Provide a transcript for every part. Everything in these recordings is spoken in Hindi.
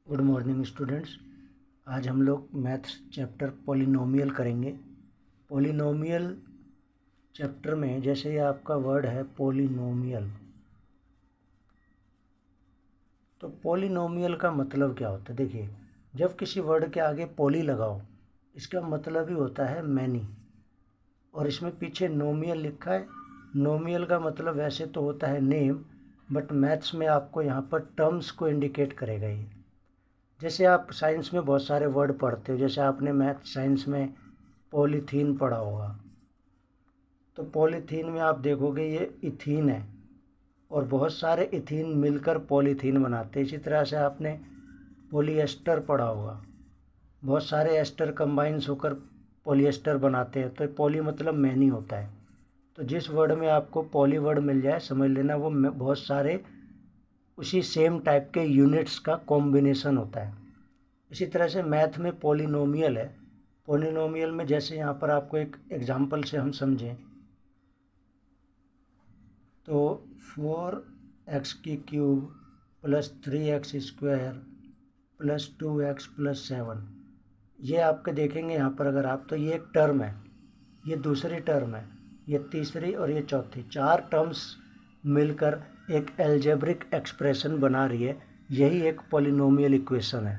Good morning students. आज हम लोग मैथ्स चैप्टर पॉलिनोमियल करेंगे। पॉलिनोमियल चैप्टर में जैसे ये आपका वर्ड है पॉलिनोमियल, तो पॉलिनोमियल का मतलब क्या होता है? देखिए, जब किसी वर्ड के आगे पॉली लगाओ, इसका मतलब ही होता है मैनी, और इसमें पीछे नोमियल लिखा है। नोमियल का मतलब वैसे तो होता है नेम, बट मैथ्स में आपको यहाँ पर टर्म्स को इंडिकेट करेगा ये। जैसे आप साइंस में बहुत सारे वर्ड पढ़ते हो, जैसे आपने मैथ साइंस में पॉलीथीन पढ़ा होगा, तो पॉलीथीन में आप देखोगे ये इथीन है और बहुत सारे इथीन मिलकर पॉलीथीन बनाते हैं। इसी तरह से आपने पॉलीएस्टर पढ़ा होगा, बहुत सारे एस्टर कंबाइंस होकर पॉलीएस्टर बनाते हैं। तो पॉली मतलब मैनी होता है। तो जिस वर्ड में आपको पॉली वर्ड मिल जाए, समझ लेना वो बहुत सारे उसी सेम टाइप के यूनिट्स का कॉम्बिनेशन होता है। इसी तरह से मैथ में पॉलिनोमियल है। पॉलिनोमियल में जैसे यहाँ पर आपको एक एग्जांपल से हम समझें, तो 4x³ plus 3x² plus 2x plus 7, ये आपके देखेंगे यहाँ पर अगर आप, तो ये एक टर्म है, ये दूसरी टर्म है, ये तीसरी और ये चौथी, 4 टर्म्स मिलकर एक एल्जेब्रिक एक्सप्रेशन बना रही है। यही एक पॉलिनोमियल इक्वेशन है।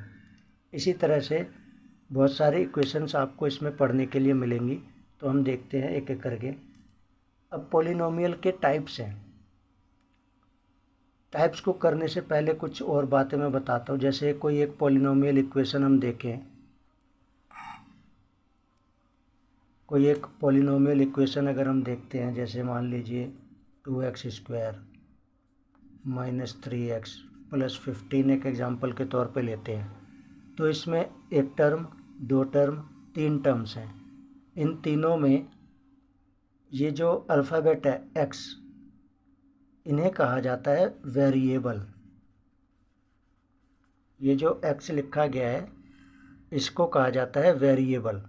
इसी तरह से बहुत सारे इक्वेशंस आपको इसमें पढ़ने के लिए मिलेंगी, तो हम देखते हैं एक एक करके। अब पॉलिनोमियल के टाइप्स हैं। टाइप्स को करने से पहले कुछ और बातें मैं बताता हूँ। जैसे कोई एक पॉलिनोमियल इक्वेशन हम देखें, कोई एक पॉलिनोमियल इक्वेशन अगर हम देखते हैं, जैसे मान लीजिए 2x² माइनस 3x प्लस 15 एक एग्जाम्पल के तौर पे लेते हैं, तो इसमें एक टर्म, दो टर्म, 3 टर्म्स हैं। इन तीनों में ये जो अल्फ़ाबेट है x, इन्हें कहा जाता है वेरिएबल। ये जो x लिखा गया है, इसको कहा जाता है वेरिएबल।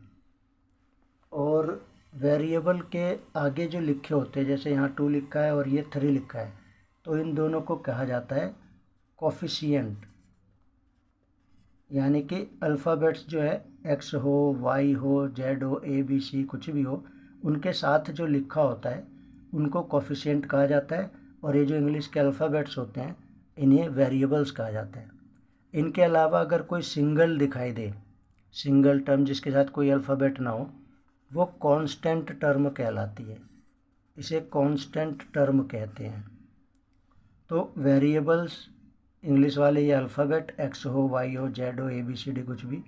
और वेरिएबल के आगे जो लिखे होते हैं, जैसे यहाँ 2 लिखा है और ये 3 लिखा है, तो इन दोनों को कहा जाता है कोफिशिएंट। यानी कि अल्फ़ाबेट्स जो है x हो, y हो, z हो, a b c कुछ भी हो, उनके साथ जो लिखा होता है उनको कोफिशिएंट कहा जाता है। और ये जो इंग्लिश के अल्फ़ाबेट्स होते हैं, इन्हें वेरिएबल्स कहा जाता है। इनके अलावा अगर कोई सिंगल दिखाई दे, सिंगल टर्म जिसके साथ कोई अल्फ़ाबेट ना हो, वो कांस्टेंट टर्म कहलाती है। इसे कांस्टेंट टर्म कहते हैं। तो वेरिएबल्स इंग्लिश वाले ये अल्फ़ाबेट x हो, y हो, z हो, a b c d कुछ भी,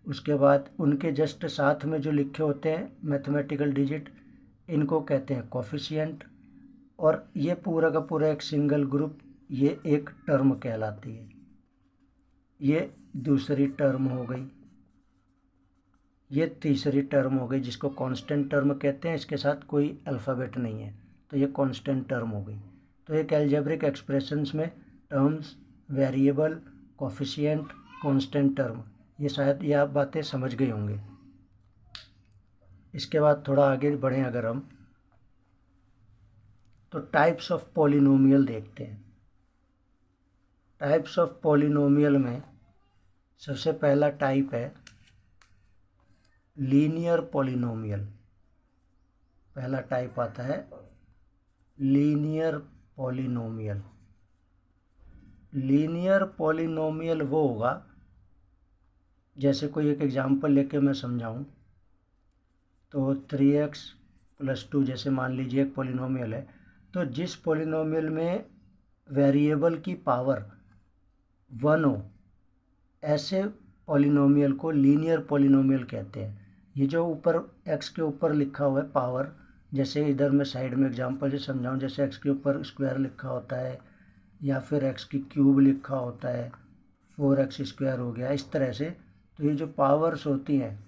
उसके बाद उनके जस्ट साथ में जो लिखे होते हैं मैथमेटिकल डिजिट, इनको कहते हैं कोफिशिएंट। और ये पूरा का पूरा एक सिंगल ग्रुप, ये एक टर्म कहलाती है। ये दूसरी टर्म हो गई, ये तीसरी टर्म हो गई जिसको कांस्टेंट टर्म कहते हैं, इसके साथ कोई अल्फ़ाबेट नहीं है, तो ये कांस्टेंट टर्म हो गई। तो एक एल्जेब्रिक एक्सप्रेशंस में terms, variable, coefficient, constant term, ये शायद ये आप बातें समझ गए होंगे। इसके बाद थोड़ा आगे बढ़ें अगर हम, तो टाइप्स ऑफ पॉलिनोमियल देखते हैं। टाइप्स ऑफ पॉलिनोमियल में सबसे पहला टाइप है लीनियर पॉलिनोमियल। पहला टाइप आता है लीनियर पॉलिनोमियल। लीनियर पॉलिनोमियल वो होगा, जैसे कोई एक एग्जांपल लेके मैं समझाऊं, तो 3x प्लस 2 जैसे मान लीजिए एक पॉलिनोमियल है, तो जिस पॉलिनोमियल में वेरिएबल की पावर 1 हो, ऐसे पॉलिनोमियल को लीनियर पॉलिनोमियल कहते हैं। ये जो ऊपर x के ऊपर लिखा हुआ है पावर, जैसे इधर मैं साइड में एग्जांपल से समझाऊं, जैसे x के ऊपर स्क्वायर लिखा होता है या फिर x³ लिखा होता है, 4x² हो गया, इस तरह से। तो ये जो पावर्स होती हैं,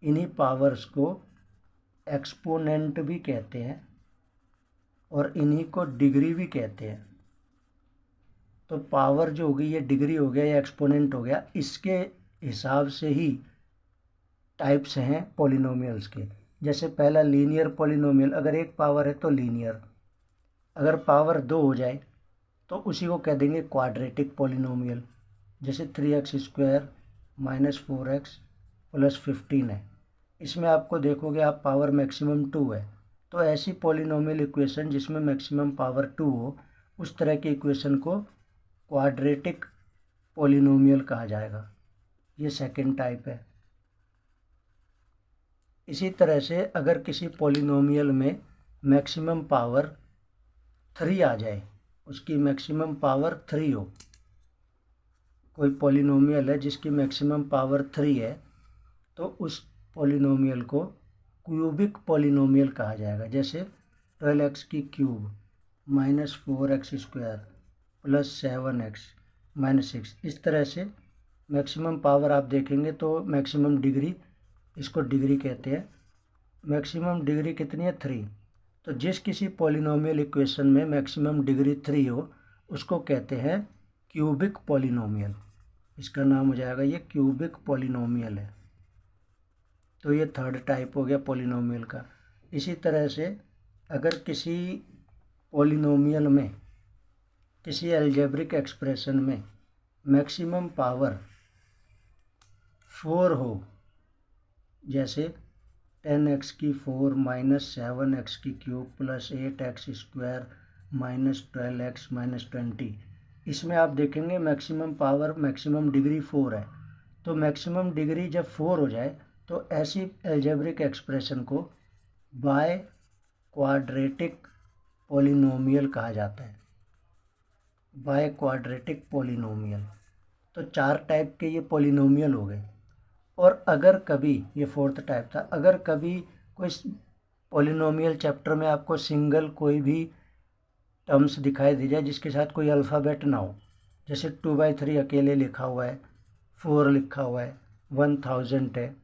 इन्हीं पावर्स को एक्सपोनेंट भी कहते हैं और इन्हीं को डिग्री भी कहते हैं। तो पावर जो होगी, ये डिग्री हो गया या एक्सपोनेंट हो गया, इसके हिसाब से ही टाइप्स हैं पॉलिनोमियल्स के। जैसे पहला लीनियर पॉलिनोमियल, अगर एक पावर है तो लीनियर, अगर पावर 2 हो जाए तो उसी को कह देंगे क्वाड्रेटिक पॉलिनोमियल। जैसे 3x² माइनस 4x प्लस 15 है। इसमें आपको देखोगे आप पावर मैक्सिमम 2 है, तो ऐसी पॉलिनोमियल इक्वेशन जिसमें मैक्सिमम पावर 2 हो, उस तरह की इक्वेशन को क्वाड्रेटिक पॉलिनोमियल कहा जाएगा। ये सेकंड टाइप है। इसी तरह से अगर किसी पॉलिनोमियल में मैक्सिमम पावर 3 आ जाए, उसकी मैक्सिमम पावर 3 हो, कोई पॉलिनोमियल है जिसकी मैक्सिमम पावर 3 है, तो उस पॉलिनोमियल को क्यूबिक पॉलिनोमियल कहा जाएगा। जैसे 12x³ minus 4x² plus 7x minus 6। इस तरह से मैक्सिमम पावर आप देखेंगे तो मैक्सिमम डिग्री, इसको डिग्री कहते हैं। मैक्सिमम डिग्री कितनी है? 3। तो जिस किसी पॉलिनोमियल इक्वेशन में मैक्सिमम डिग्री 3 हो, उसको कहते हैं क्यूबिक पॉलिनोमियल। इसका नाम हो जाएगा ये क्यूबिक पॉलिनोमियल है। तो ये थर्ड टाइप हो गया पॉलिनोमियल का। इसी तरह से अगर किसी पॉलिनोमियल में, किसी अलजेब्रिक एक्सप्रेशन में मैक्सिमम पावर 4 हो, जैसे 10x³ minus 7x³ plus 8x² minus 12x minus 20, इसमें आप देखेंगे मैक्सिमम पावर, मैक्सिमम डिग्री 4 है। तो मैक्सिमम डिग्री जब 4 हो जाए तो ऐसी अलजेब्रिक एक्सप्रेशन को बाय क्वाड्रेटिक पॉलिनोमियल कहा जाता है। By quadratic polynomial. तो 4 टाइप के ये पॉलिनोमियल हो गए। और अगर कभी, ये फोर्थ टाइप था, अगर कभी कोई पॉलिनोमियल चैप्टर में आपको सिंगल कोई भी टर्म्स दिखाई दे जाए जिसके साथ कोई अल्फ़ाबेट ना हो, जैसे 2/3 अकेले लिखा हुआ है, 4 लिखा हुआ है, 1000 है,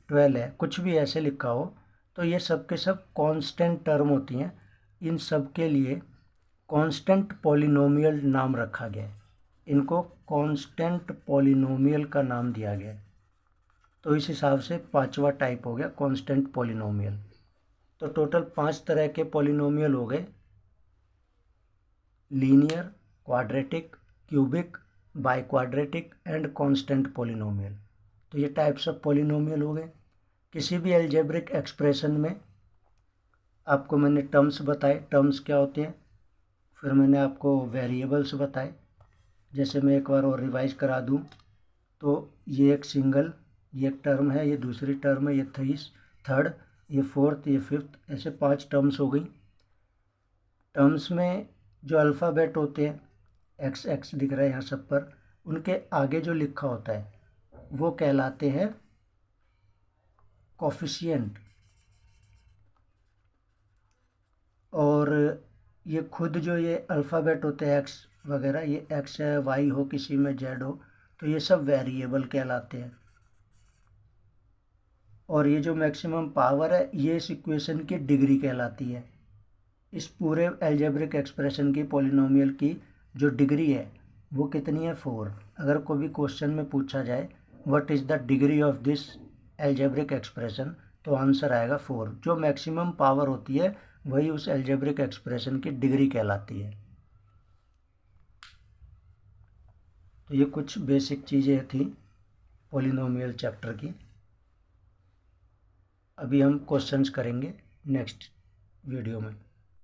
12 है, कुछ भी ऐसे लिखा हो, तो ये सब के सब कांस्टेंट टर्म होती हैं। इन सब के लिए कांस्टेंट पॉलिनोमियल नाम रखा गया है। इनको कांस्टेंट पॉलिनोमियल का नाम दिया गया है। तो इस हिसाब से 5वां टाइप हो गया कांस्टेंट पॉलिनोमियल। तो टोटल 5 तरह के पॉलिनोमियल हो गए: linear, quadratic, cubic, by quadratic and constant polynomial. तो ये टाइप्स ऑफ पॉलिनोमियल हो गए। किसी भी अलजेब्रिक एक्सप्रेशन में आपको मैंने टर्म्स बताए, टर्म्स क्या होते हैं, फिर मैंने आपको वेरिएबल्स बताए। जैसे मैं एक बार और रिवाइज करा दूं, तो ये एक सिंगल, ये एक टर्म है, ये दूसरी टर्म है, ये थर्ड, ये फोर्थ, ये फिफ्थ, ऐसे 5 टर्म्स हो गई। टर्म्स में जो अल्फ़ाबेट होते हैं, x दिख रहा है यहाँ सब पर, उनके आगे जो लिखा होता है वो कहलाते हैं कोफिशिएंट। और ये खुद जो ये अल्फ़ाबेट होते हैं x वगैरह, ये x है, y हो, किसी में z हो, तो ये सब वेरिएबल कहलाते हैं। और ये जो मैक्सिमम पावर है, ये इस इक्वेशन की डिग्री कहलाती है। इस पूरे अलजेब्रिक एक्सप्रेशन की, पॉलिनोमियल की जो डिग्री है वो कितनी है? 4। अगर कोई भी क्वेश्चन में पूछा जाए what is the degree of this algebraic expression, तो आंसर आएगा 4। जो मैक्सिमम पावर होती है वही उस अलजेब्रिक एक्सप्रेशन की डिग्री कहलाती है। तो ये कुछ बेसिक चीज़ें थी पॉलिनोमियल चैप्टर की। अभी हम क्वेश्चंस करेंगे नेक्स्ट वीडियो में।